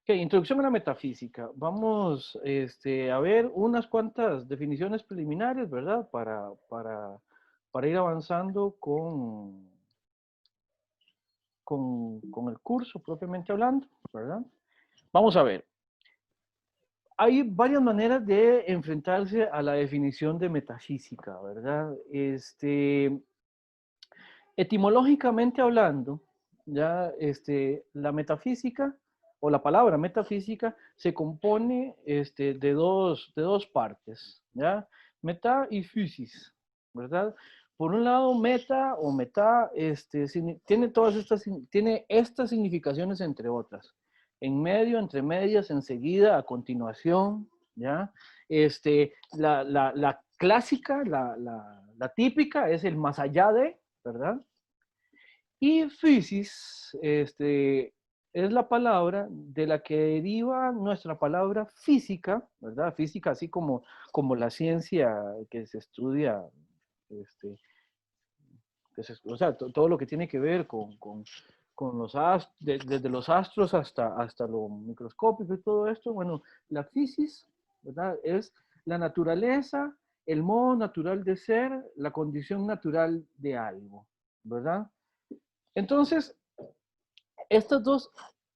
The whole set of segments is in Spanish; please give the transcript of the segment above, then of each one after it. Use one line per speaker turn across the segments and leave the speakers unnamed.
Ok, introducción a la metafísica. Vamos a ver unas cuantas definiciones preliminares, ¿verdad? Para ir avanzando con el curso propiamente hablando, ¿verdad? Vamos a ver. Hay varias maneras de enfrentarse a la definición de metafísica, ¿verdad? Etimológicamente hablando, ya la metafísica o la palabra metafísica se compone de dos partes, ¿ya? Meta y physis, ¿verdad? Por un lado, meta o meta tiene tiene estas significaciones entre otras. En medio, entre medias, enseguida, a continuación, ¿ya? La clásica, la típica es el más allá de, ¿verdad? Y physis, es la palabra de la que deriva nuestra palabra física, ¿verdad? Física, así como la ciencia que se estudia, este, o sea, todo lo que tiene que ver con los astros, desde los astros hasta lo microscópico y todo esto. Bueno, la physis, ¿verdad? Es la naturaleza, el modo natural de ser, la condición natural de algo, ¿verdad? Entonces, estos dos,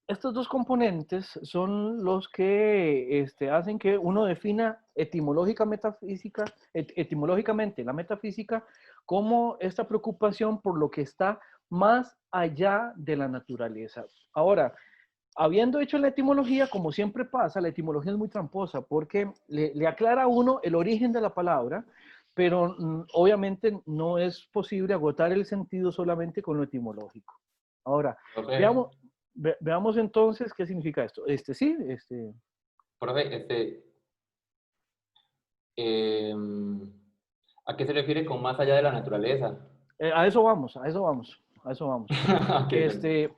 estos dos componentes son los que hacen que uno defina etimológicamente la metafísica como esta preocupación por lo que está más allá de la naturaleza. Ahora, habiendo hecho la etimología, como siempre pasa, la etimología es muy tramposa porque le aclara a uno el origen de la palabra, pero obviamente no es posible agotar el sentido solamente con lo etimológico. Ahora,
Profe,
veamos, veamos entonces qué significa esto. Sí,
profe, eh, ¿a qué se refiere con más allá de la naturaleza?
a eso vamos, a eso vamos, a eso vamos.
Ok, bueno.
Este,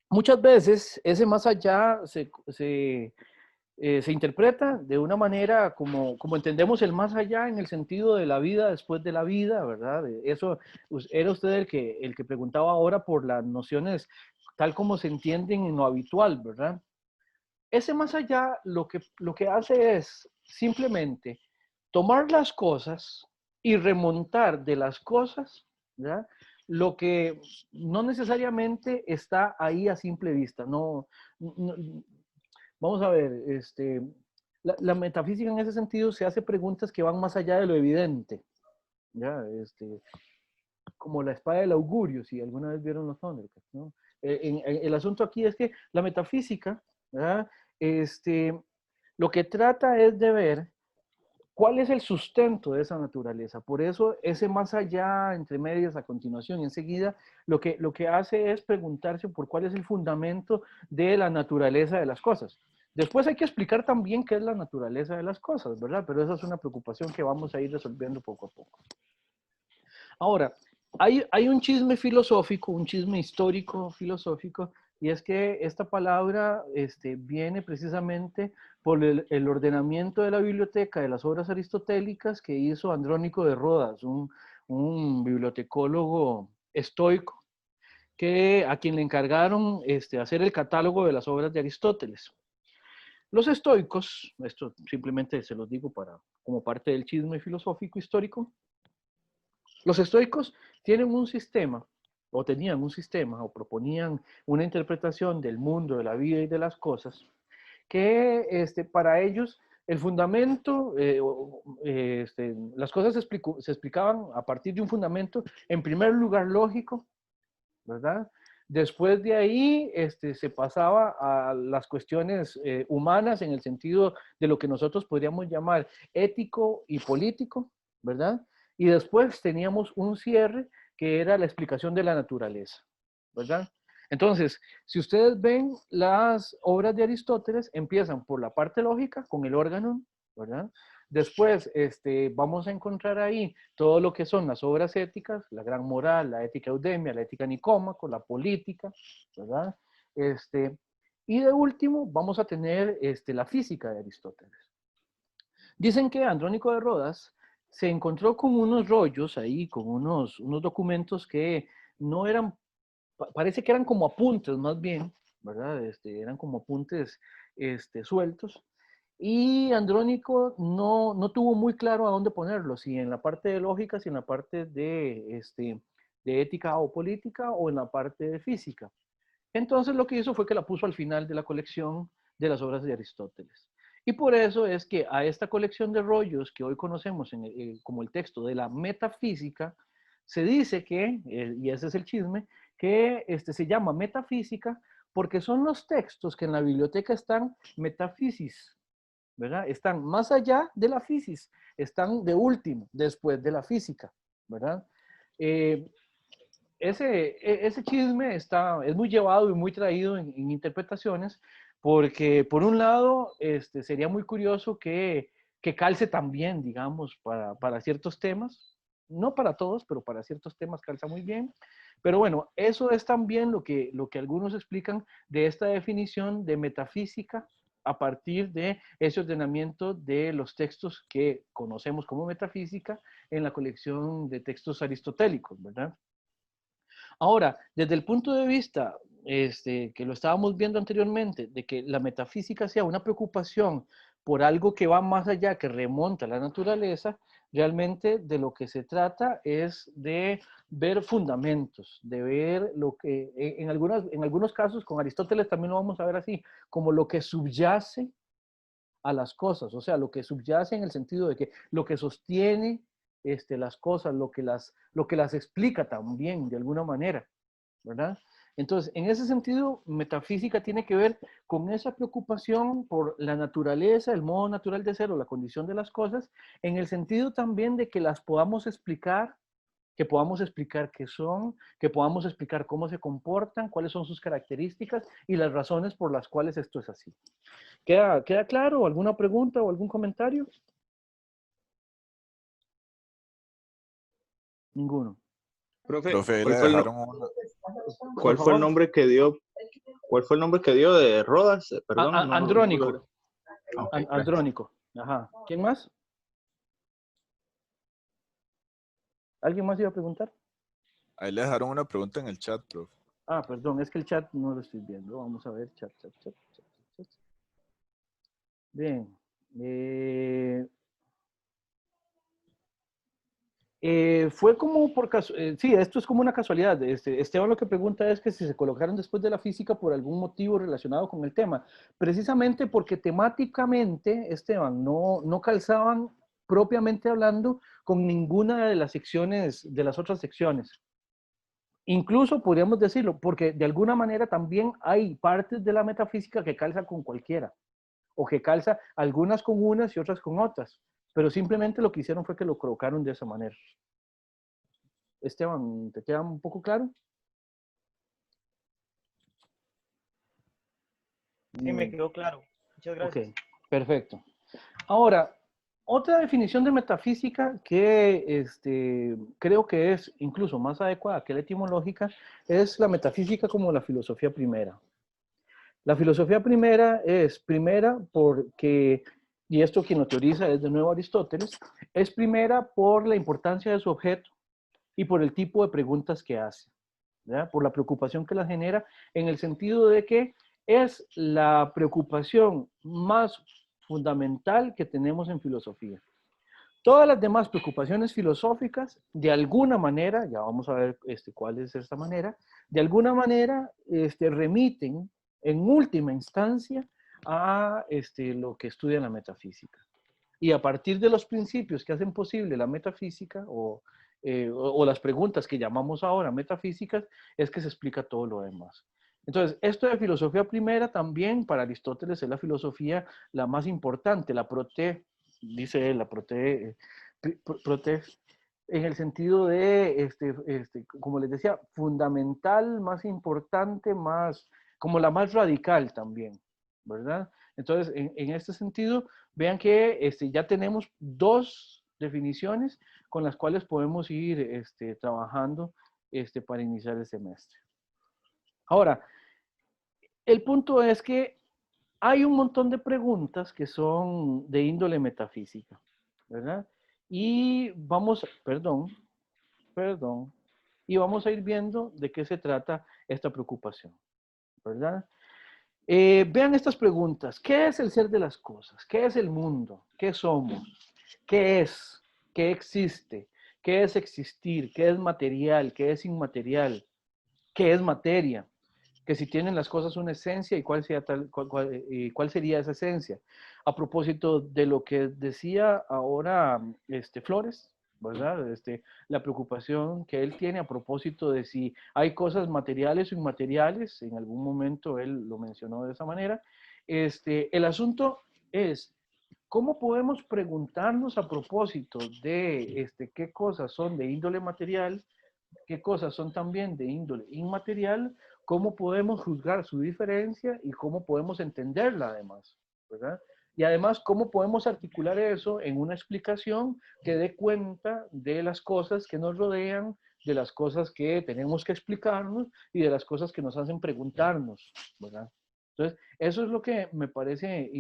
Muchas veces ese más allá se interpreta de una manera como entendemos el más allá en el sentido de la vida después de la vida, ¿verdad? Eso era usted el que preguntaba ahora por las nociones tal como se entienden en lo habitual, ¿verdad? Ese más allá lo que hace es simplemente tomar las cosas y remontar de las cosas, ¿verdad? Lo que no necesariamente está ahí a simple vista. No, vamos a ver, la metafísica en ese sentido se hace preguntas que van más allá de lo evidente, ¿ya? Como la espada del augurio, si alguna vez vieron los Thundercats, ¿no? El asunto aquí es que la metafísica, ¿verdad? Este, lo que trata es de ver cuál es el sustento de esa naturaleza. Por eso, ese más allá, entre medias, a continuación, enseguida, lo que hace es preguntarse por cuál es el fundamento de la naturaleza de las cosas. Después hay que explicar también qué es la naturaleza de las cosas, ¿verdad? Pero esa es una preocupación que vamos a ir resolviendo poco a poco. Ahora, hay un chisme filosófico, un chisme histórico filosófico, y es que esta palabra viene precisamente por el ordenamiento de la biblioteca de las obras aristotélicas que hizo Andrónico de Rodas, un bibliotecólogo estoico, a quien le encargaron hacer el catálogo de las obras de Aristóteles. Los estoicos, esto simplemente se los digo como parte del chisme filosófico histórico, los estoicos tienen un sistema, o tenían un sistema, o proponían una interpretación del mundo, de la vida y de las cosas, que para ellos el fundamento, las cosas se explicaban a partir de un fundamento, en primer lugar lógico, ¿verdad? Después de ahí se pasaba a las cuestiones humanas en el sentido de lo que nosotros podríamos llamar ético y político, ¿verdad? Y después teníamos un cierre que era la explicación de la naturaleza, ¿verdad? Entonces, si ustedes ven las obras de Aristóteles, empiezan por la parte lógica con el órgano, ¿verdad? Después vamos a encontrar ahí todo lo que son las obras éticas, la gran moral, la ética eudemia, la ética nicómaco, la política, ¿verdad? Y de último vamos a tener la física de Aristóteles. Dicen que Andrónico de Rodas se encontró con unos rollos ahí, con unos documentos que no eran, parece que eran como apuntes más bien, ¿verdad? Eran como apuntes sueltos. Y Andrónico no tuvo muy claro a dónde ponerlo, si en la parte de lógica, si en la parte de ética o política o en la parte de física. Entonces lo que hizo fue que la puso al final de la colección de las obras de Aristóteles. Y por eso es que a esta colección de rollos que hoy conocemos como el texto de la metafísica, se dice que, y ese es el chisme, que se llama metafísica porque son los textos que en la biblioteca están metafisis, ¿verdad? Están más allá de la fisis, están de último, después de la física, ¿verdad? Eh, ese chisme es muy llevado y muy traído en interpretaciones, porque por un lado sería muy curioso que calce también, digamos, para ciertos temas, no para todos, pero para ciertos temas calza muy bien. Pero bueno, eso es también lo que algunos explican de esta definición de metafísica a partir de ese ordenamiento de los textos que conocemos como metafísica en la colección de textos aristotélicos, ¿verdad? Ahora, desde el punto de vista que lo estábamos viendo anteriormente, de que la metafísica sea una preocupación por algo que va más allá, que remonta a la naturaleza, realmente de lo que se trata es de ver fundamentos, de ver lo que, en algunos casos, con Aristóteles también lo vamos a ver así, como lo que subyace a las cosas, o sea, lo que subyace en el sentido de que lo que sostiene las cosas, lo que las explica también de alguna manera, ¿verdad? Entonces, en ese sentido, metafísica tiene que ver con esa preocupación por la naturaleza, el modo natural de ser o la condición de las cosas, en el sentido también de que las podamos explicar, que podamos explicar qué son, que podamos explicar cómo se comportan, cuáles son sus características y las razones por las cuales esto es así. ¿Queda claro? ¿Alguna pregunta o algún comentario? Ninguno.
Profe,
Profe, ahí le dejaron una.
Por
¿cuál fue el
favor.
nombre que dio? ¿Cuál fue el nombre que dio de Rodas? Perdón, no
Andrónico.
logro. Ok, gracias.
Andrónico. Ajá. ¿Quién más? ¿Alguien más iba a preguntar?
Ahí le dejaron una pregunta en el chat, profe.
Perdón, es que el chat no lo estoy viendo. Vamos a ver, chat. Bien. Fue como por sí, esto es como una casualidad. Esteban lo que pregunta es que si se colocaron después de la física por algún motivo relacionado con el tema. Precisamente porque temáticamente, Esteban, no calzaban propiamente hablando con ninguna de las secciones, de las otras secciones. Incluso podríamos decirlo, porque de alguna manera también hay partes de la metafísica que calzan con cualquiera, o que calza algunas con unas y otras con otras, pero simplemente lo que hicieron fue que lo colocaron de esa manera. Esteban, ¿te queda un poco claro?
Sí, me quedó claro. Muchas gracias.
Ok, perfecto. Ahora, otra definición de metafísica que creo que es incluso más adecuada que la etimológica es la metafísica como la filosofía primera. La filosofía primera es primera porque, y esto quien lo teoriza es de nuevo Aristóteles, es primera por la importancia de su objeto y por el tipo de preguntas que hace, ¿verdad? Por la preocupación que la genera, en el sentido de que es la preocupación más fundamental que tenemos en filosofía. Todas las demás preocupaciones filosóficas, de alguna manera, ya vamos a ver cuál es esta manera, de alguna manera remiten en última instancia a lo que estudia la metafísica. Y a partir de los principios que hacen posible la metafísica o las preguntas que llamamos ahora metafísicas, es que se explica todo lo demás. Entonces, esto de filosofía primera también para Aristóteles es la filosofía la más importante, la prote, dice él, la prote, en el sentido de, como les decía, fundamental, más importante, más, como la más radical también, ¿verdad? Entonces, en este sentido, vean que ya tenemos dos definiciones con las cuales podemos ir trabajando para iniciar el semestre. Ahora, el punto es que hay un montón de preguntas que son de índole metafísica, ¿verdad? Y vamos, perdón, y vamos a ir viendo de qué se trata esta preocupación, ¿verdad? Vean estas preguntas. ¿Qué es el ser de las cosas? ¿Qué es el mundo? ¿Qué somos? ¿Qué es? ¿Qué existe? ¿Qué es existir? ¿Qué es material? ¿Qué es inmaterial? ¿Qué es materia? Que si tienen las cosas una esencia y cuál sería esa esencia. A propósito de lo que decía ahora Flores, ¿verdad? La preocupación que él tiene a propósito de si hay cosas materiales o inmateriales, en algún momento él lo mencionó de esa manera. El asunto es, ¿cómo podemos preguntarnos a propósito de qué cosas son de índole material, qué cosas son también de índole inmaterial, cómo podemos juzgar su diferencia y cómo podemos entenderla además, ¿verdad? Y además, cómo podemos articular eso en una explicación que dé cuenta de las cosas que nos rodean, de las cosas que tenemos que explicarnos y de las cosas que nos hacen preguntarnos, ¿verdad? Entonces, eso es lo que me parece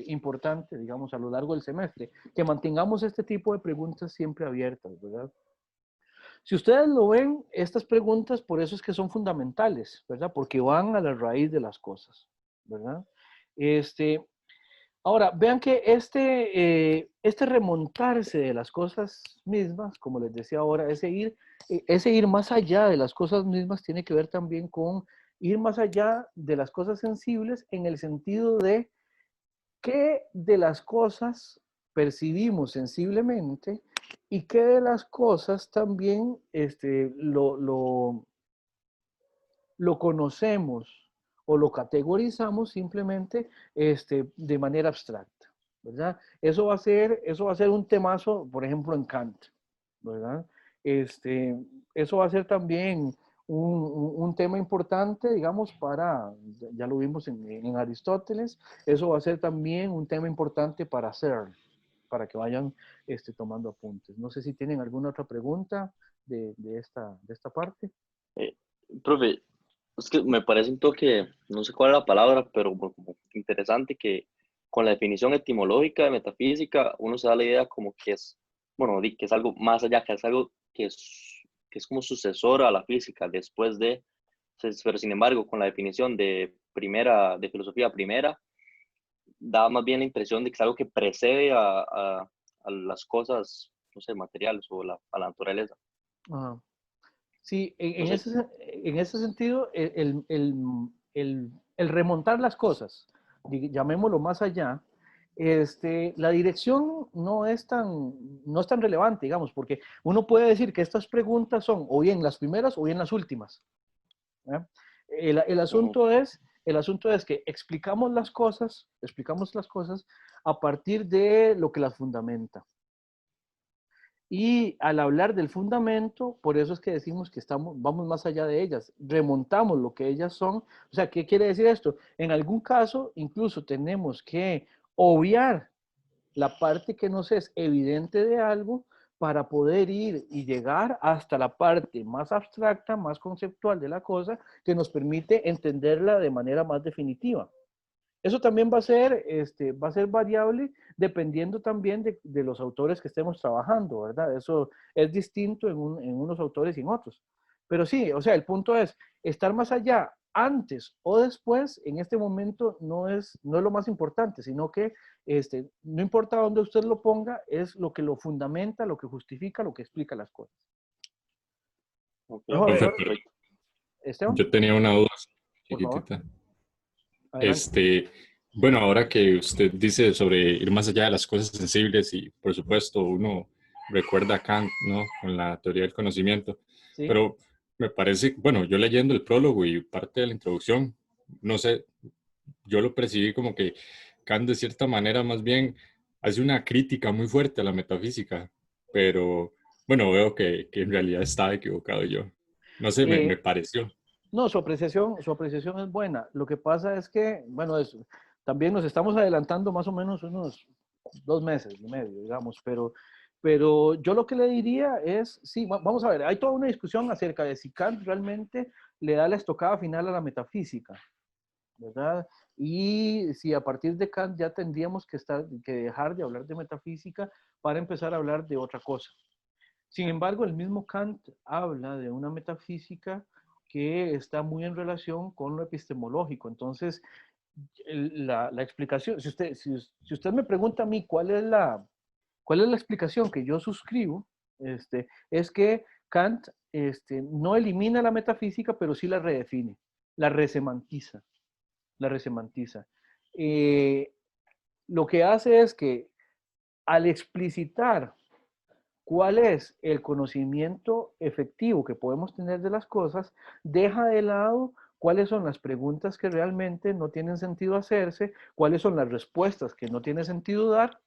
importante, digamos, a lo largo del semestre, que mantengamos este tipo de preguntas siempre abiertas, ¿verdad? Si ustedes lo ven, estas preguntas por eso es que son fundamentales, ¿verdad? Porque van a la raíz de las cosas, ¿verdad? Este, Ahora, vean que este remontarse de las cosas mismas, como les decía ahora, ese ir más allá de las cosas mismas tiene que ver también con ir más allá de las cosas sensibles en el sentido de qué de las cosas percibimos sensiblemente y qué de las cosas también lo conocemos o lo categorizamos simplemente de manera abstracta, ¿verdad? Eso va a ser un temazo, por ejemplo, en Kant, ¿verdad? Eso va a ser también un tema importante, digamos, ya lo vimos en Aristóteles, eso va a ser también un tema importante para CERN, para que vayan tomando apuntes. No sé si tienen alguna otra pregunta de esta parte.
Eh, Profe, es que me parece un toque, no sé cuál es la palabra, pero como interesante que con la definición etimológica de metafísica uno se da la idea como que es, bueno, que es algo más allá, que es algo que es como sucesor a la física, después de, pero sin embargo, con la definición de primera, de filosofía primera, da más bien la impresión de que es algo que precede a las cosas, no sé, materiales o a la naturaleza.
Ajá. Sí,
No sé.
en ese sentido, el remontar las cosas, llamémoslo más allá, la dirección no es tan relevante, digamos, porque uno puede decir que estas preguntas son o bien las primeras o bien las últimas. ¿Eh?
Ujú.
El asunto es que explicamos las cosas a partir de lo que las fundamenta. Y al hablar del fundamento, por eso es que decimos que vamos más allá de ellas, remontamos lo que ellas son. O sea, ¿qué quiere decir esto? En algún caso, incluso tenemos que obviar la parte que nos es evidente de algo para poder ir y llegar hasta la parte más abstracta, más conceptual de la cosa, que nos permite entenderla de manera más definitiva. Eso también va a ser variable dependiendo también de los autores que estemos trabajando, ¿verdad? Eso es distinto en unos autores y en otros. Pero sí, o sea, el punto es, estar más allá antes o después, en este momento no es lo más importante, sino que no importa dónde usted lo ponga, es lo que lo fundamenta, lo que justifica, lo que explica las cosas.
Ok,
Mejor,
Profe,
mejor,
pero
perfecto.
Esteban,
yo tenía una duda
por favor,
chiquitita.
adelante.
Bueno, ahora que usted dice sobre ir más allá de las cosas sensibles y por supuesto uno recuerda a Kant, ¿no? Con la teoría del conocimiento,
Sí.
pero me parece, bueno, yo leyendo el prólogo y parte de la introducción, no sé, yo lo percibí como que Kant de cierta manera más bien hace una crítica muy fuerte a la metafísica, pero bueno, veo que en realidad estaba equivocado yo. No sé, me
Eh,
pareció.
No, su apreciación es buena. Lo que pasa es que, bueno, también nos estamos adelantando más o menos unos 2 meses y medio, digamos, pero yo lo que le diría es, sí, vamos a ver, hay toda una discusión acerca de si Kant realmente le da la estocada final a la metafísica, ¿verdad? Y si a partir de Kant ya tendríamos que dejar de hablar de metafísica para empezar a hablar de otra cosa. Sin embargo, el mismo Kant habla de una metafísica que está muy en relación con lo epistemológico. Entonces, la explicación, si usted me pregunta a mí cuál es la explicación que yo suscribo, es que Kant no elimina la metafísica, pero sí la redefine, la resemantiza, la resemantiza. Lo que hace es que al explicitar cuál es el conocimiento efectivo que podemos tener de las cosas, deja de lado cuáles son las preguntas que realmente no tienen sentido hacerse, cuáles son las respuestas que no tiene sentido dar,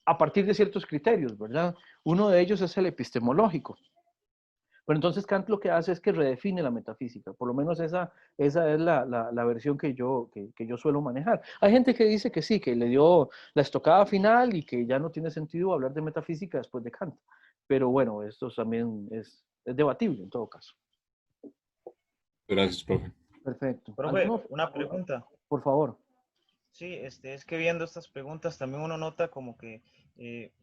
a partir de ciertos criterios, ¿verdad? Uno de ellos es el epistemológico. Pero entonces Kant lo que hace es que redefine la metafísica, por lo menos esa es la versión que yo suelo manejar. Hay gente que dice que sí, que le dio la estocada final y que ya no tiene sentido hablar de metafísica después de Kant. Pero bueno, esto también es debatible en todo caso.
Gracias, profe.
Perfecto.
Profe, una pregunta.
Por favor.
Sí, es que viendo estas preguntas también uno nota como que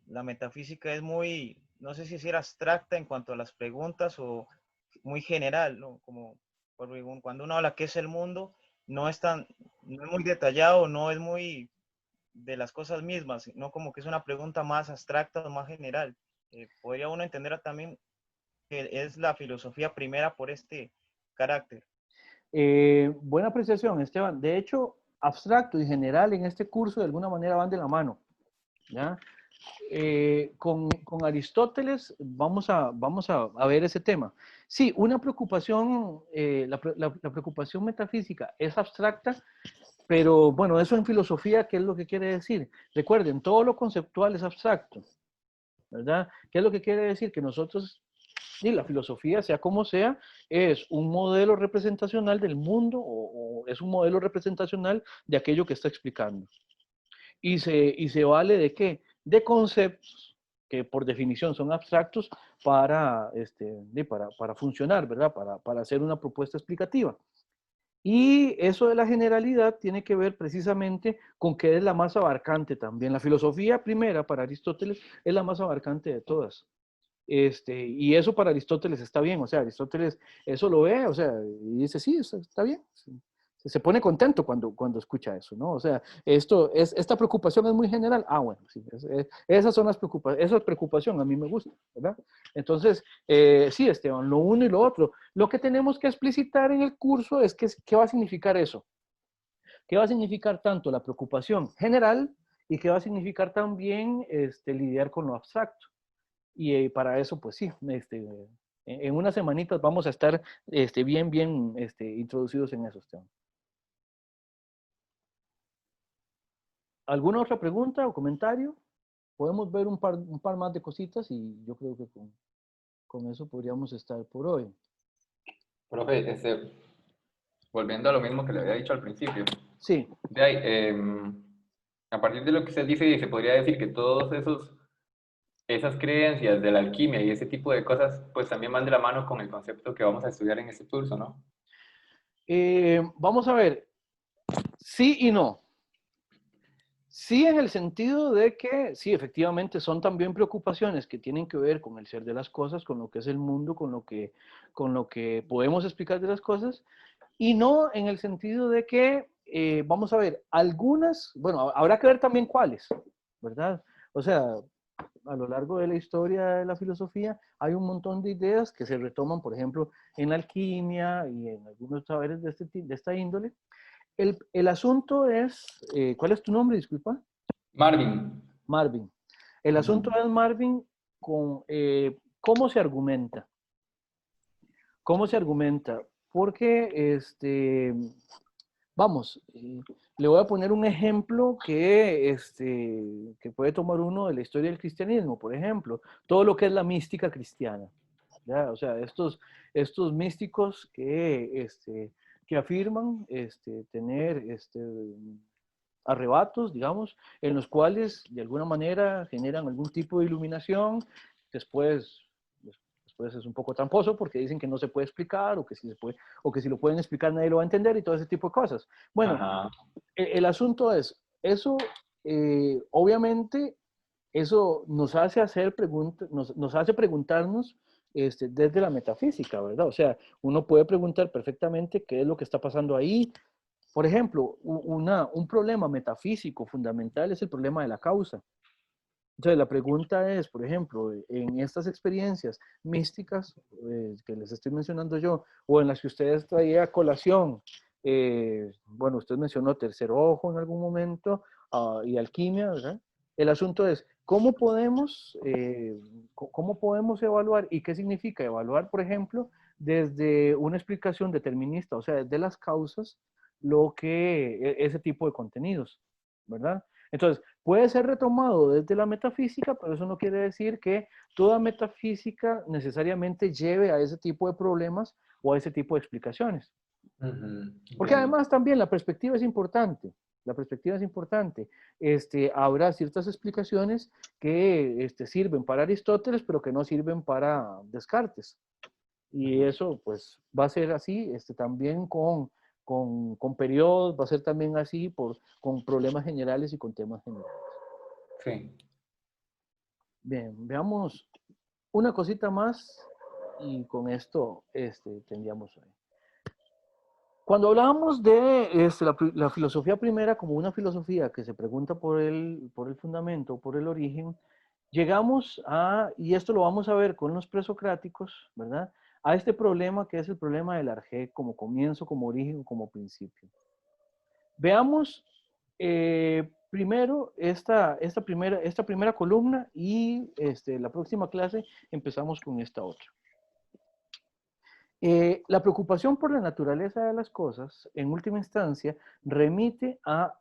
la metafísica es muy, no sé si decir abstracta en cuanto a las preguntas o muy general, ¿no? Como cuando uno habla qué es el mundo, no es muy detallado, no es muy de las cosas mismas, no como que es una pregunta más abstracta o más general. Podría uno entender también que es la filosofía primera por este carácter.
Buena apreciación, Esteban. De hecho, abstracto y general en este curso de alguna manera van de la mano, ¿ya? Con Aristóteles vamos a ver ese tema. Sí, una preocupación, la preocupación metafísica es abstracta, pero bueno, eso en filosofía, ¿qué es lo que quiere decir? Recuerden, todo lo conceptual es abstracto, ¿verdad? ¿Qué es lo que quiere decir? Que nosotros, y la filosofía, sea como sea, es un modelo representacional del mundo o es un modelo representacional de aquello que está explicando. Y se vale de qué? De conceptos que por definición son abstractos para funcionar, ¿verdad? Para hacer una propuesta explicativa. Y eso de la generalidad tiene que ver precisamente con que es la más abarcante también. La filosofía primera para Aristóteles es la más abarcante de todas. Y eso para Aristóteles está bien, o sea, Aristóteles eso lo ve, o sea, y dice, sí, está bien. Se pone contento cuando escucha eso, ¿no? O sea, esta preocupación es muy general. Ah, bueno, sí, esas son las preocupaciones, esa preocupación a mí me gusta, ¿verdad? Entonces, sí, Esteban, lo uno y lo otro. Lo que tenemos que explicitar en el curso es qué va a significar eso. ¿Qué va a significar tanto la preocupación general y qué va a significar también lidiar con lo abstracto? Y para eso, pues sí, en unas semanitas vamos a estar bien introducidos en eso, Esteban. ¿Alguna otra pregunta o comentario? Podemos ver un par más de cositas y yo creo que con eso podríamos estar por hoy.
Profe, volviendo a lo mismo que le había dicho al principio.
Sí.
De ahí, a partir de lo que usted dice, se podría decir que todos esas creencias de la alquimia y ese tipo de cosas, pues también van de la mano con el concepto que vamos a estudiar en este curso, ¿no?
Vamos a ver, sí y no. Sí, en el sentido de que, sí, efectivamente, son también preocupaciones que tienen que ver con el ser de las cosas, con lo que es el mundo, con lo que podemos explicar de las cosas, y no en el sentido de que, vamos a ver, algunas, bueno, habrá que ver también cuáles, ¿verdad? O sea, a lo largo de la historia de la filosofía hay un montón de ideas que se retoman, por ejemplo, en la alquimia y en algunos saberes de esta índole. El asunto es, ¿cuál es tu nombre? Disculpa.
Marvin.
Marvin. El asunto es, Marvin, con cómo se argumenta. ¿Cómo se argumenta? Porque, vamos, le voy a poner un ejemplo que puede tomar uno de la historia del cristianismo, por ejemplo, todo lo que es la mística cristiana. ¿Ya? O sea, estos místicos que afirman tener arrebatos, digamos, en los cuales de alguna manera generan algún tipo de iluminación, después es un poco tramposo porque dicen que no se puede explicar o que si se puede, o que si lo pueden explicar nadie lo va a entender y todo ese tipo de cosas. Bueno, el asunto es, eso obviamente, eso nos hace hacer preguntas, nos hace preguntarnos desde la metafísica, ¿verdad? O sea, uno puede preguntar perfectamente qué es lo que está pasando ahí, Por ejemplo, un problema metafísico fundamental es el problema de la causa. Entonces, la pregunta es, por ejemplo, en estas experiencias místicas que les estoy mencionando yo, o en las que ustedes traían a colación, bueno, usted mencionó tercer ojo en algún momento, y alquimia, ¿verdad? El asunto es, ¿cómo podemos evaluar y qué significa evaluar, por ejemplo, desde una explicación determinista, o sea, desde las causas, ese tipo de contenidos, ¿verdad? Entonces, puede ser retomado desde la metafísica, pero eso no quiere decir que toda metafísica necesariamente lleve a ese tipo de problemas o a ese tipo de explicaciones. Porque además también la perspectiva es importante. La perspectiva es importante. Habrá ciertas explicaciones que sirven para Aristóteles, pero que no sirven para Descartes. Y eso pues va a ser así también con periodos, va a ser también así con problemas generales y con temas generales.
Sí.
Bien, veamos una cosita más y con esto tendríamos hoy. Cuando hablábamos de la filosofía primera como una filosofía que se pregunta por el fundamento, por el origen, llegamos y esto lo vamos a ver con los presocráticos, ¿verdad? A este problema que es el problema del arjé como comienzo, como origen, como principio. Veamos primero esta primera columna y la próxima clase empezamos con esta otra. La preocupación por la naturaleza de las cosas, en última instancia, remite a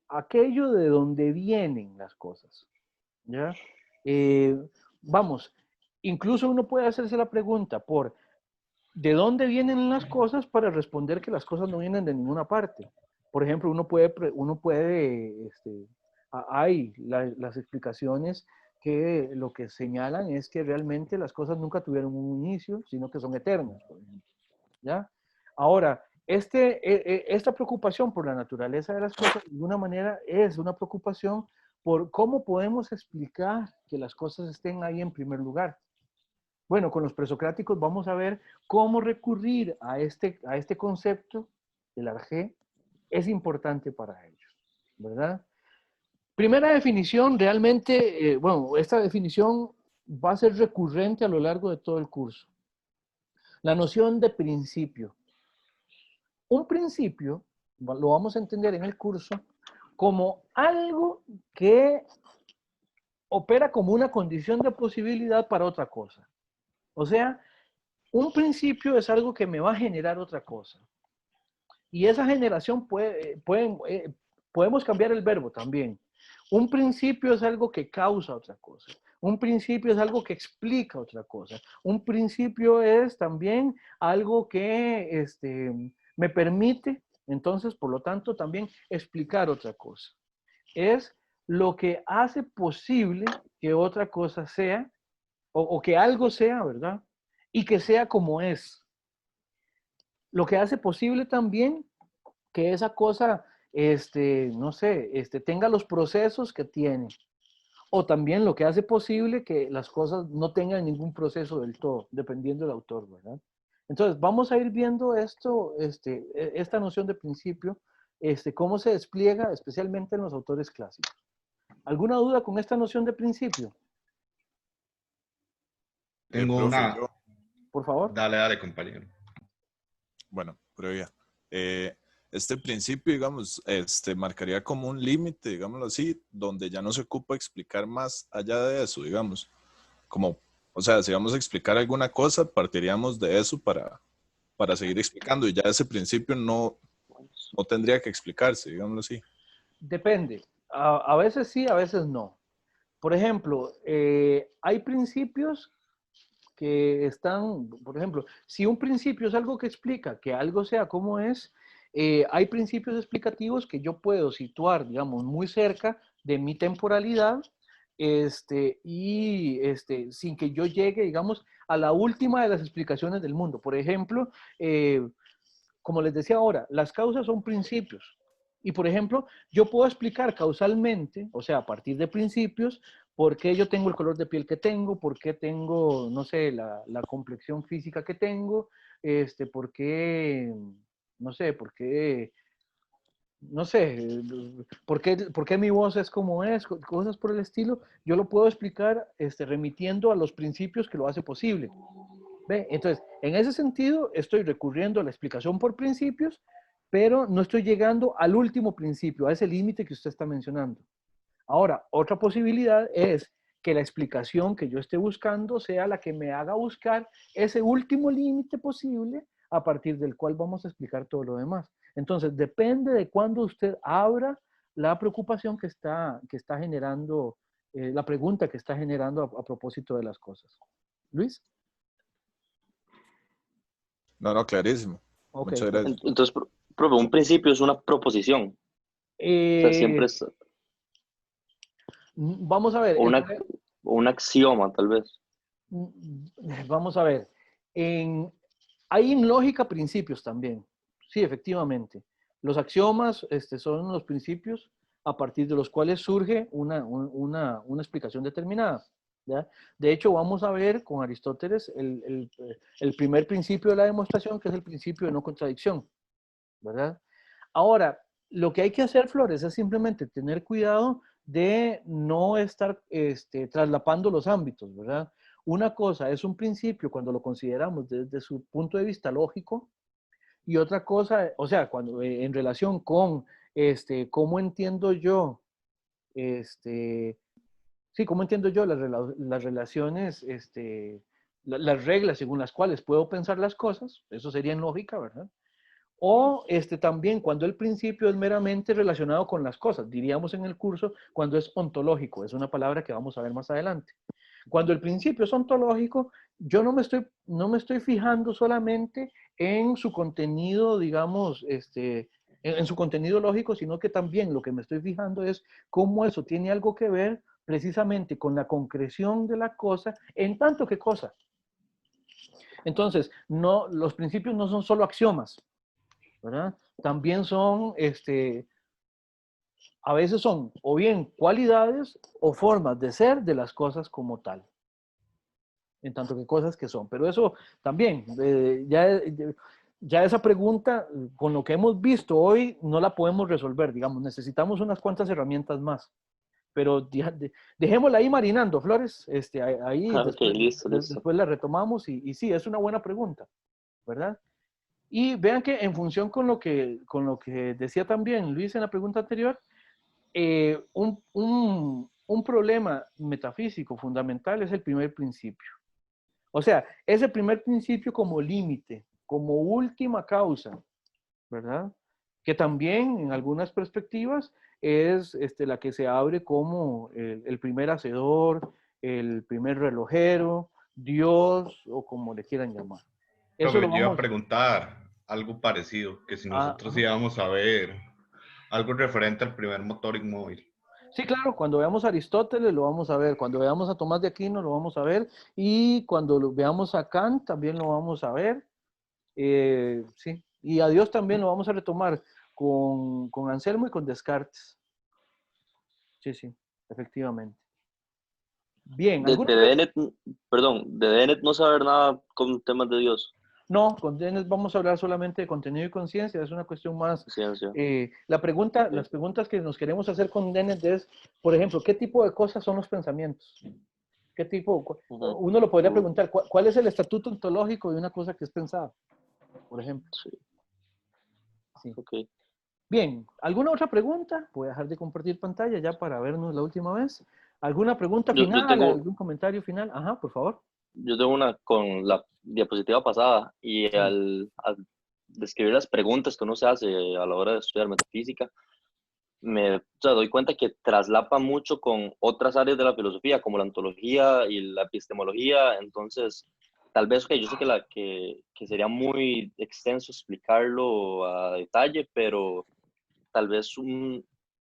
aquello de donde vienen las cosas, ¿ya? Vamos, incluso uno puede hacerse la pregunta por ¿de dónde vienen las cosas para responder que las cosas no vienen de ninguna parte? Por ejemplo, hay las explicaciones que lo que señalan es que realmente las cosas nunca tuvieron un inicio, sino que son eternas, por ejemplo, ¿ya? Ahora, esta preocupación por la naturaleza de las cosas, de alguna manera, es una preocupación por cómo podemos explicar que las cosas estén ahí en primer lugar. Bueno, con los presocráticos vamos a ver cómo recurrir a este concepto, el arjé, es importante para ellos, ¿verdad? Primera definición, realmente, bueno, esta definición va a ser recurrente a lo largo de todo el curso. La noción de principio. Un principio, lo vamos a entender en el curso, como algo que opera como una condición de posibilidad para otra cosa. O sea, un principio es algo que me va a generar otra cosa. Y esa generación podemos cambiar el verbo también. Un principio es algo que causa otra cosa. Un principio es algo que explica otra cosa. Un principio es también algo que me permite, entonces, por lo tanto, también explicar otra cosa. Es lo que hace posible que otra cosa sea, o que algo sea, ¿verdad? Y que sea como es. Lo que hace posible también que esa cosa, no sé, tenga los procesos que tiene. O también lo que hace posible que las cosas no tengan ningún proceso del todo, dependiendo del autor, ¿verdad? Entonces, vamos a ir viendo esta noción de principio, cómo se despliega, especialmente en los autores clásicos. ¿Alguna duda con esta noción de principio?
Tengo
Profe,
una.
yo,
Por favor.
Dale, compañero.
bueno, previa. Este principio, digamos, marcaría como un límite, digámoslo así, donde ya no se ocupa explicar más allá de eso, digamos. Como, o sea, si vamos a explicar alguna cosa, partiríamos de eso para seguir explicando y ya ese principio no tendría que explicarse, digámoslo así.
Depende. A veces sí, a veces no. Por ejemplo, hay principios que están, por ejemplo, si un principio es algo que explica que algo sea como es, hay principios explicativos que yo puedo situar, digamos, muy cerca de mi temporalidad, sin que yo llegue, digamos, a la última de las explicaciones del mundo. Por ejemplo, como les decía ahora, las causas son principios. Y, por ejemplo, yo puedo explicar causalmente, o sea, a partir de principios, por qué yo tengo el color de piel que tengo, por qué tengo, no sé, la complexión física que tengo, por qué, no sé, por qué no sé, ¿por qué mi voz es como es? Cosas por el estilo, yo lo puedo explicar remitiendo a los principios que lo hace posible. ¿Ve? Entonces, en ese sentido, estoy recurriendo a la explicación por principios, pero no estoy llegando al último principio, a ese límite que usted está mencionando. Ahora, otra posibilidad es que la explicación que yo esté buscando sea la que me haga buscar ese último límite posible a partir del cual vamos a explicar todo lo demás. Entonces, depende de cuándo usted abra la preocupación que está generando, la pregunta que está generando a propósito de las cosas. Luis.
No, no, clarísimo.
Ok.
Muchas gracias.
Entonces, profe, un principio es una proposición. O sea, siempre es
Vamos a ver.
un axioma, tal vez.
Vamos a ver. Hay en lógica principios también. Sí, efectivamente. Los axiomas son los principios a partir de los cuales surge una explicación determinada. ¿Ya? De hecho, vamos a ver con Aristóteles el primer principio de la demostración, que es el principio de no contradicción. ¿Verdad? Ahora, lo que hay que hacer, Flores, es simplemente tener cuidado de no estar traslapando los ámbitos, ¿verdad? Una cosa es un principio cuando lo consideramos desde su punto de vista lógico, y otra cosa, o sea, cuando en relación con cómo entiendo yo, sí, cómo entiendo yo las relaciones, las reglas según las cuales puedo pensar las cosas, eso sería en lógica, ¿verdad? O también cuando el principio es meramente relacionado con las cosas, diríamos en el curso, cuando es ontológico, es una palabra que vamos a ver más adelante. Cuando el principio es ontológico, yo no me estoy fijando solamente en su contenido, digamos, en su contenido lógico, sino que también lo que me estoy fijando es cómo eso tiene algo que ver precisamente con la concreción de la cosa, en tanto que cosa. Entonces, no, los principios no son solo axiomas, ¿verdad? También son, a veces son o bien cualidades o formas de ser de las cosas como tal, en tanto que cosas que son. Pero eso también, ya esa pregunta, con lo que hemos visto hoy, no la podemos resolver, digamos, necesitamos unas cuantas herramientas más. Pero dejémosla ahí marinando, Flores, ahí
Ok,
después,
listo.
después la retomamos y sí, es una buena pregunta, ¿verdad? Y vean que en función con lo que decía también Luis en la pregunta anterior, un problema metafísico fundamental es el primer principio. O sea, ese primer principio como límite, como última causa, ¿verdad? Que también en algunas perspectivas es la que se abre como el primer hacedor, el primer relojero, Dios o como le quieran llamar. Eso
Profe,
lo
yo iba a
vamos
preguntar algo parecido, que si nosotros
a...
íbamos a ver algo referente al primer motor inmóvil.
Sí, claro, cuando veamos a Aristóteles lo vamos a ver, cuando veamos a Tomás de Aquino lo vamos a ver, y cuando veamos a Kant también lo vamos a ver, sí, y a Dios también lo vamos a retomar con Anselmo y con Descartes. Sí, sí, efectivamente. Bien,
De
¿alguna
Dennett, perdón, de Dennett no saber nada con temas de Dios.
No, con Dennis vamos a hablar solamente de contenido y conciencia, es una cuestión más.
Ciencia.
Las preguntas que nos queremos hacer con Dennis es, por ejemplo, ¿qué tipo de cosas son los pensamientos? ¿Qué tipo? Uno lo podría preguntar, ¿cuál es el estatuto ontológico de una cosa que es pensada? Por ejemplo.
Sí.
Sí.
Okay.
Bien, ¿alguna otra pregunta? Voy a dejar de compartir pantalla ya para vernos la última vez. ¿Alguna pregunta final? ¿Algún comentario final? Ajá, por favor.
Yo tengo una con la diapositiva pasada y
Sí.
al describir las preguntas que uno se hace a la hora de estudiar metafísica, me doy cuenta que traslapa mucho con otras áreas de la filosofía, como la ontología y la epistemología. Entonces, tal vez, yo sé que sería muy extenso explicarlo a detalle, pero tal vez,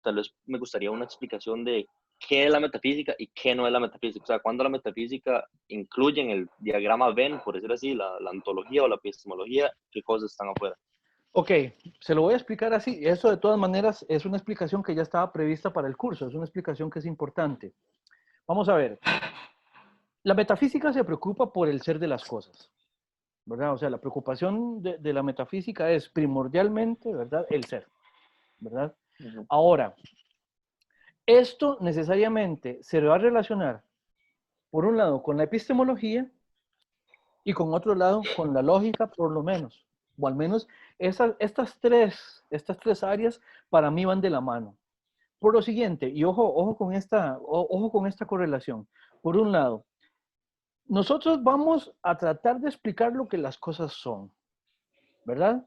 tal vez me gustaría una explicación de qué es la metafísica y qué no es la metafísica. O sea, cuando la metafísica incluye en el diagrama Venn, por decir así, la ontología o la epistemología, qué cosas están afuera.
Ok, se lo voy a explicar así. Eso de todas maneras es una explicación que ya estaba prevista para el curso, es una explicación que es importante. Vamos a ver. La metafísica se preocupa por el ser de las cosas, ¿verdad? O sea, la preocupación de la metafísica es primordialmente, ¿verdad? El ser. ¿verdad?
Ujú.
Ahora, esto necesariamente se va a relacionar, por un lado, con la epistemología y con otro lado, con la lógica, por lo menos. O al menos estas tres áreas para mí van de la mano. Por lo siguiente, y ojo con esta correlación. Por un lado, nosotros vamos a tratar de explicar lo que las cosas son, ¿verdad?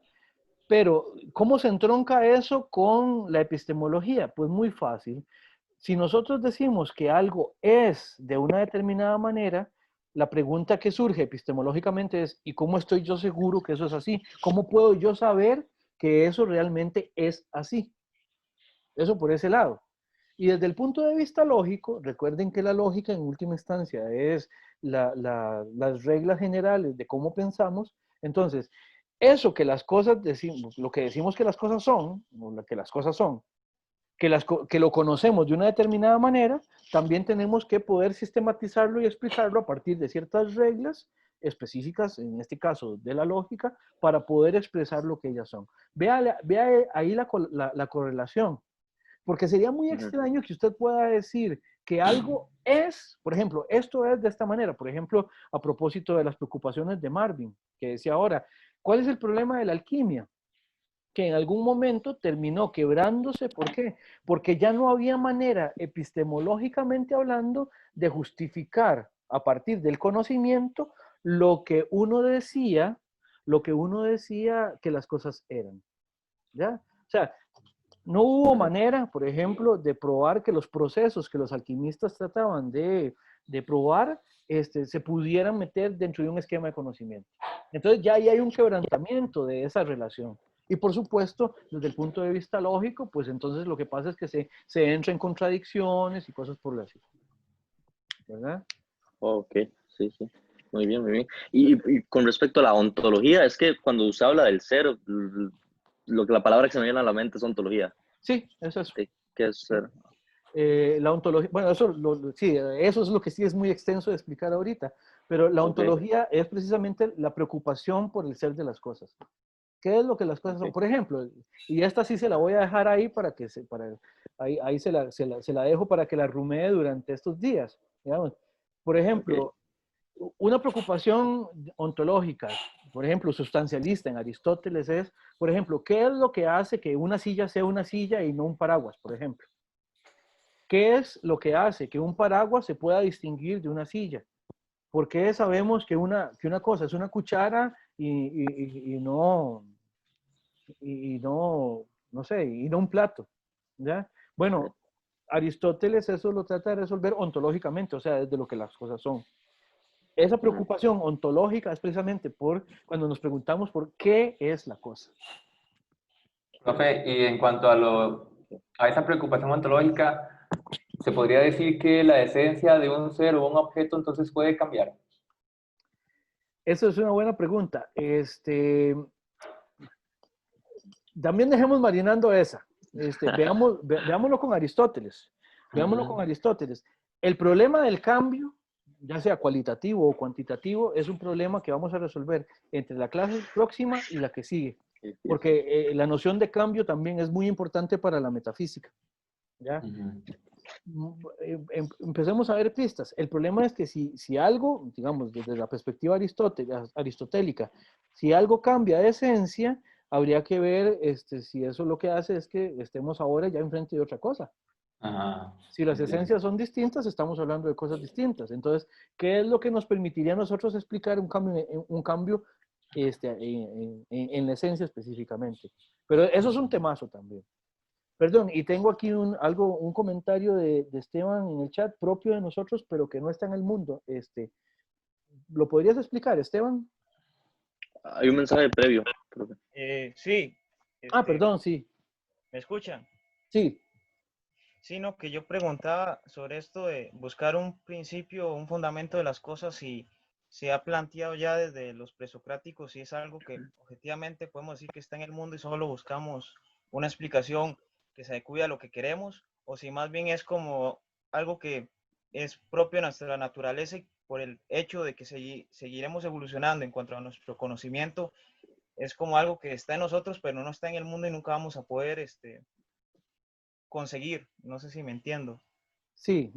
Pero, ¿cómo se entronca eso con la epistemología? Pues muy fácil. Si nosotros decimos que algo es de una determinada manera, la pregunta que surge epistemológicamente es, ¿y cómo estoy yo seguro que eso es así? ¿Cómo puedo yo saber que eso realmente es así? Eso por ese lado. Y desde el punto de vista lógico, recuerden que la lógica en última instancia es las reglas generales de cómo pensamos. Entonces, eso que las cosas decimos, lo que decimos que las cosas son, o lo que las cosas son, que lo conocemos de una determinada manera, también tenemos que poder sistematizarlo y explicarlo a partir de ciertas reglas específicas, en este caso de la lógica, para poder expresar lo que ellas son. Vea ahí la correlación. Porque sería muy
Ujú.
extraño que usted pueda decir que algo es, por ejemplo, esto es de esta manera. Por ejemplo, a propósito de las preocupaciones de Marvin, que decía ahora, ¿cuál es el problema de la alquimia? Que en algún momento terminó quebrándose. ¿Por qué? Porque ya no había manera, epistemológicamente hablando, de justificar a partir del conocimiento lo que uno decía que las cosas eran. ¿Ya? O sea, no hubo
Ujú.
manera, por ejemplo, de probar que los procesos que los alquimistas trataban de probar se pudieran meter dentro de un esquema de conocimiento. Entonces ya ahí hay un quebrantamiento de esa relación. Y por supuesto, desde el punto de vista lógico, pues entonces lo que pasa es que se entra en contradicciones y cosas por así, ¿verdad?
Ok, sí, sí. Muy bien, muy bien. Y con respecto a la ontología, es que cuando usted habla del ser, la palabra que se me viene a la mente es ontología.
Sí, es eso.
¿Qué es ser?
La ontología, bueno, sí, eso es lo que sí es muy extenso de explicar ahorita, pero la
Ok,
ontología es precisamente la preocupación por el ser de las cosas. ¿Qué es lo que las cosas son?
ok.
Por ejemplo, y esta sí se la voy a dejar ahí ahí se la dejo para que la rumee durante estos días, digamos. Por
Ok.
ejemplo, una preocupación ontológica, por ejemplo, sustancialista en Aristóteles es, por ejemplo, ¿qué es lo que hace que una silla sea una silla y no un paraguas, por ejemplo? ¿Qué es lo que hace que un paraguas se pueda distinguir de una silla? ¿Por qué sabemos que una cosa es una cuchara y no sé, y no un plato? ¿Ya? Bueno, Aristóteles eso lo trata de resolver ontológicamente, o sea, desde lo que las cosas son. Esa
Ujú.
preocupación ontológica es precisamente por cuando nos preguntamos por qué es la cosa.
Profe, y en cuanto a esa preocupación ontológica, ¿se podría decir que la esencia de un ser o un objeto entonces puede cambiar?
Eso es una buena pregunta. También dejemos marinando esa. Veámoslo con Aristóteles. Veámoslo con
Ujú.
Aristóteles. El problema del cambio, ya sea cualitativo o cuantitativo, es un problema que vamos a resolver entre la clase próxima y la que sigue.
Sí, sí.
Porque la noción de cambio también es muy importante para la metafísica. ¿Ya?
Ujú.
Empecemos a ver pistas. El problema es que si algo, digamos, desde la perspectiva aristotélica, si algo cambia de esencia, habría que ver si eso lo que hace es que estemos ahora ya enfrente de otra cosa.
Ajá,
Si las
entiendo.
esencias son distintas, estamos hablando de cosas distintas. Entonces, ¿qué es lo que nos permitiría a nosotros explicar un cambio en la esencia específicamente? Pero eso es un temazo también. Perdón, y tengo aquí un comentario de Esteban en el chat propio de nosotros, pero que no está en el mundo. ¿Lo podrías explicar, Esteban?
Hay un mensaje previo, profe.
Sí,
Ah, perdón, sí,
¿me escuchan?
sí.
Sino que yo preguntaba sobre esto de buscar un principio, un fundamento de las cosas y se ha planteado ya desde los presocráticos si es algo que objetivamente podemos decir que está en el mundo y solo buscamos una explicación que se adecue a lo que queremos, o si más bien es como algo que es propio de nuestra naturaleza y por el hecho de que seguiremos evolucionando en cuanto a nuestro conocimiento, es como algo que está en nosotros, pero no está en el mundo y nunca vamos a poder conseguir. No sé si me entiendo.
Sí,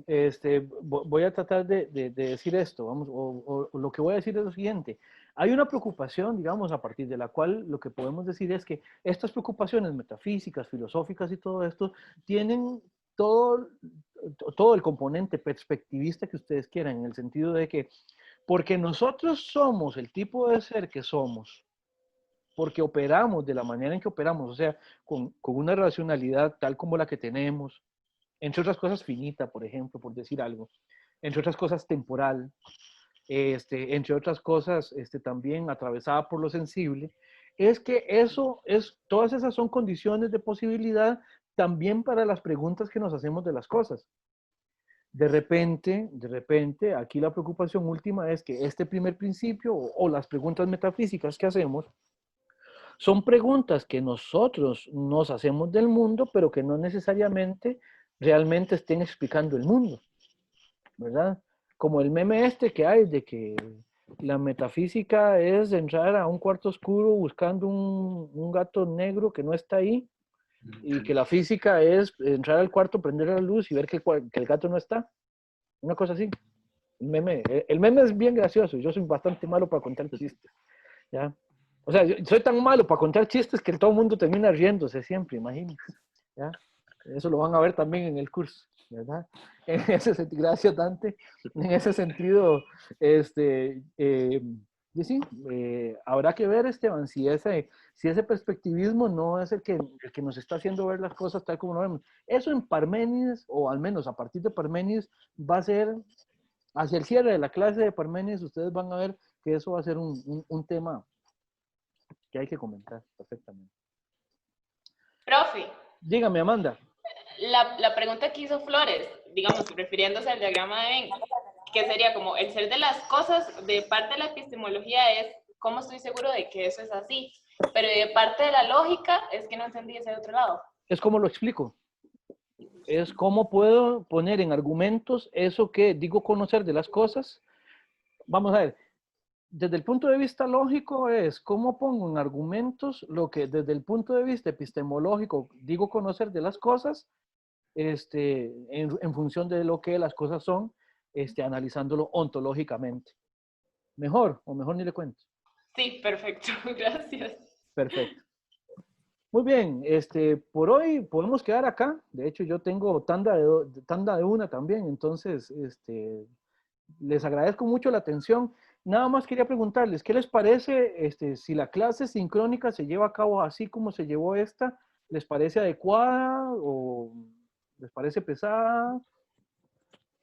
voy a tratar de decir esto, vamos, o lo que voy a decir es lo siguiente. Hay una preocupación, digamos, a partir de la cual lo que podemos decir es que estas preocupaciones metafísicas, filosóficas y todo esto tienen todo el componente perspectivista que ustedes quieran, en el sentido de que porque nosotros somos el tipo de ser que somos, porque operamos de la manera en que operamos, o sea, con una racionalidad tal como la que tenemos, entre otras cosas finita, por ejemplo, por decir algo, entre otras cosas temporal, entre otras cosas también atravesada por lo sensible, es que todas esas son condiciones de posibilidad también para las preguntas que nos hacemos de las cosas. De repente, aquí la preocupación última es que este primer principio o las preguntas metafísicas que hacemos son preguntas que nosotros nos hacemos del mundo, pero que no necesariamente realmente estén explicando el mundo, ¿verdad? Como el meme que hay de que la metafísica es entrar a un cuarto oscuro buscando un gato negro que no está ahí, y que la física es entrar al cuarto, prender la luz y ver que el gato no está. Una cosa así. El meme es bien gracioso. Yo soy bastante malo para contar chistes, ¿ya? O sea, yo soy tan malo para contar chistes que todo el mundo termina riéndose siempre, imagínense, ¿ya? Eso lo van a ver también en el curso, ¿verdad? Gracias, Dante. En ese sentido, y sí, habrá que ver, Esteban, si ese perspectivismo no es el que nos está haciendo ver las cosas tal como lo vemos. Eso en Parménides, o al menos a partir de Parménides, va a ser, hacia el cierre de la clase de Parménides, ustedes van a ver que eso va a ser un tema que hay que comentar perfectamente.
Profe,
Dígame, Amanda.
la pregunta que hizo Flores, digamos, refiriéndose al diagrama de Venn, que sería como el ser de las cosas, de parte de la epistemología es cómo estoy seguro de que eso es así, pero de parte de la lógica es que no entendí ese otro lado.
Es como lo explico. Es cómo puedo poner en argumentos eso que digo conocer de las cosas. Vamos a ver, desde el punto de vista lógico es cómo pongo en argumentos lo que desde el punto de vista epistemológico digo conocer de las cosas, en función de lo que las cosas son, analizándolo ontológicamente. ¿Mejor o mejor ni le cuento?
Sí, perfecto, gracias.
Perfecto. Muy bien, por hoy podemos quedar acá. De hecho, yo tengo tanda de una también, entonces, les agradezco mucho la atención. Nada más quería preguntarles, ¿qué les parece si la clase sincrónica se lleva a cabo así como se llevó esta? ¿Les parece adecuada o les parece pesada?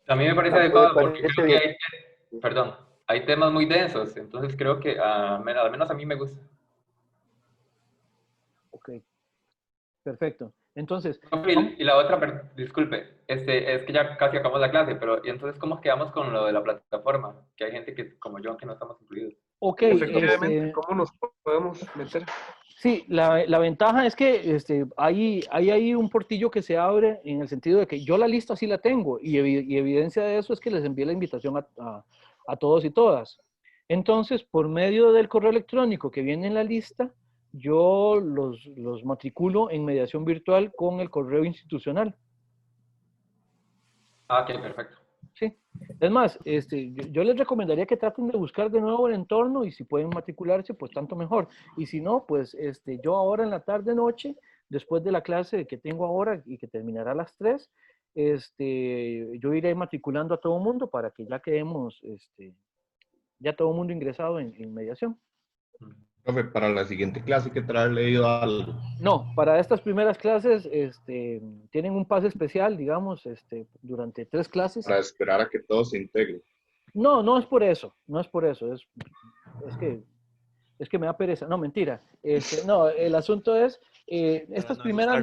A mí me parece adecuado porque creo que hay temas muy densos, entonces creo que al menos a mí me gusta.
Ok, perfecto. Entonces,
Y la otra, disculpe, es que ya casi acabamos la clase, pero ¿y entonces cómo quedamos con lo de la plataforma? Que hay gente que, como yo, que no estamos incluidos.
ok.
Efectivamente, ¿cómo nos podemos meter?
Sí, la ventaja es que hay un portillo que se abre en el sentido de que yo la lista sí la tengo y evidencia de eso es que les envié la invitación a todos y todas. Entonces, por medio del correo electrónico que viene en la lista, yo los matriculo en mediación virtual con el correo institucional.
Ah, ok, perfecto.
Sí. Es más, yo les recomendaría que traten de buscar de nuevo el entorno y si pueden matricularse, pues tanto mejor. Y si no, pues yo ahora en la tarde-noche, después de la clase que tengo ahora y que terminará a las 3, yo iré matriculando a todo el mundo para que ya quedemos, ya todo el mundo ingresado en mediación.
Profe, para la siguiente clase hay que traer leído algo.
No, para estas primeras clases tienen un pase especial, digamos, durante 3 clases.
Para esperar a que todo se integre.
No, no es por eso, no es por eso, es que me da pereza, no, mentira. No, el asunto es, estas primeras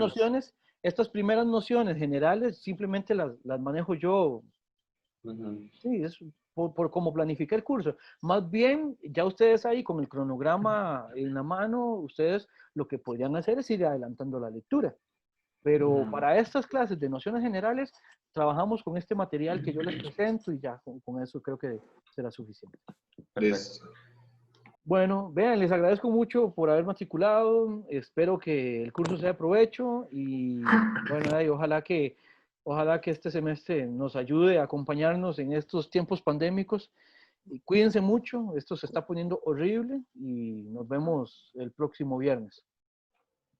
nociones generales simplemente las manejo yo. Sí, es por cómo planifiqué el curso. Más bien, ya ustedes ahí con el cronograma en la mano, ustedes lo que podrían hacer es ir adelantando la lectura. Pero para estas clases de nociones generales, trabajamos con este material que yo les presento y ya con eso creo que será suficiente.
Perfecto.
Bueno, vean, les agradezco mucho por haber matriculado. Espero que el curso sea de provecho y bueno, y ojalá que este semestre nos ayude a acompañarnos en estos tiempos pandémicos. Y cuídense mucho, esto se está poniendo horrible y nos vemos el próximo viernes.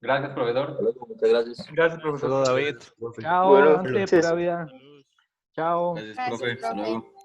Gracias, proveedor.
Muchas gracias.
Gracias, profesor.
Saludos, David.
Chao,
Buenas
Ante,
noches.
pura vida. Chao.
Gracias,
Gracias,
profe. Hasta
profe.
luego.